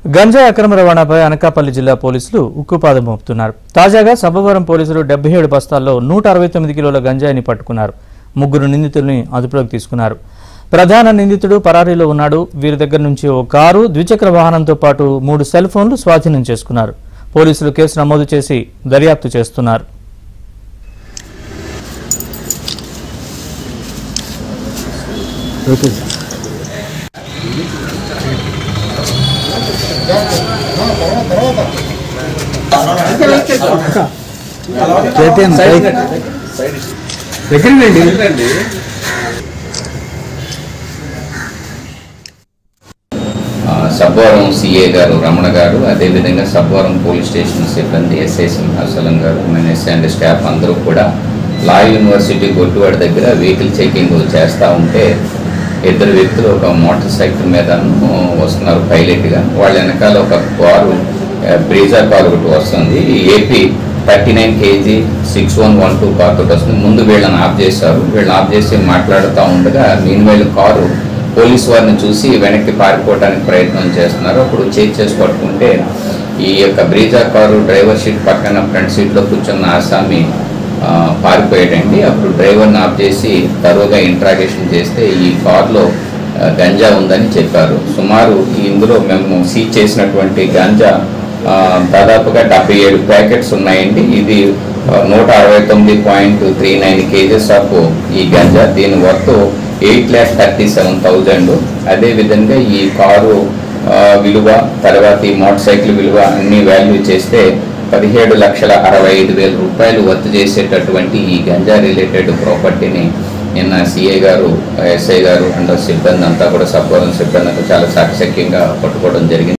గంజాయి అక్రమ రవాణాపై అనకాపల్లి జిల్లా పోలీసులు ఉక్కుపాదం మోపుతున్నారు. తాజాగా సబ్బవరం పోలీసులు 77 బస్తాల్లో 169 కిలోల గంజాయిని పట్టుకున్నారు. 3 నిందితుల్ని అదుపులోకి తీసుకున్నారు. ప్రధాన నిందితుడు పరారీలో ఉన్నాడు. వీరి దగ్గర నుంచి ఓ కారు, ద్విచక్ర వాహనంతో పాటు 3 సెల్ ఫోన్లు స్వాధీనం చేసుకున్నారు. పోలీసులు కేసు నమోదు చేసి దర్యాప్తు చేస్తున్నారు. సబ్బవరం సిఏ గారు రమణ గారు, అదేవిధంగా సబ్బవరం పోలీస్ స్టేషన్ సిబ్బంది ఎస్ఐ సింహాచలం గారు, ఎస్ఐ అండ్ స్టాఫ్ అందరూ కూడా లా యూనివర్సిటీ గొట్టువాడి దగ్గర వెహికల్ చెకింగ్ చేస్తూ ఉంటే 2 వ్యక్తులు ఒక మోటార్ సైకిల్ మీద వస్తున్నారు పైలట్గా. వాళ్ళ వెనకాల ఒక కారు, బ్రీజా కారు ఒకటి వస్తుంది. ఏపీ 39 kg 6112 కారు తోటి వస్తుంది. ముందు వీళ్ళని ఆఫ్ చేశారు. వీళ్ళని ఆఫ్ చేసి మాట్లాడుతూ ఉండగా మీన్వైల్ కారు పోలీసు వారిని చూసి వెనక్కి పారిపోవడానికి ప్రయత్నం చేస్తున్నారు. అప్పుడు చేసి పట్టుకుంటే ఈ యొక్క బ్రీజా కారు డ్రైవర్ సీట్ పక్కన ఫ్రంట్ సీట్లో కూర్చున్న ఆసామి పారిపోయాడండి. అప్పుడు డ్రైవర్ని ఆఫ్ చేసి తరువుగా ఇంట్రాగేషన్ చేస్తే ఈ కారులో గంజా ఉందని చెప్పారు. సుమారు ఇందులో మేము సీజ్ చేసినటువంటి గంజా దాదాపుగా 77 ప్యాకెట్స్ ఉన్నాయండి. ఇది 169.39 kgs ఆఫ్ ఈ గంజా. దీని వర్త్ 8,37,000. అదేవిధంగా ఈ కారు విలువ, తర్వాత ఈ మోటార్ సైకిల్ విలువ అన్ని వాల్యూ చేస్తే 17,65,000 రూపాయలు వర్త్ చేసేటటువంటి ఈ గంజా రిలేటెడ్ ప్రాపర్టీని నిన్న సిఐ గారు, ఎస్ఐ గారు అండ్ సిబ్బంది అంతా కూడా సబ్బవరం సిబ్బంది అంతా చాలా చాకచక్యంగా పట్టుకోవడం జరిగింది.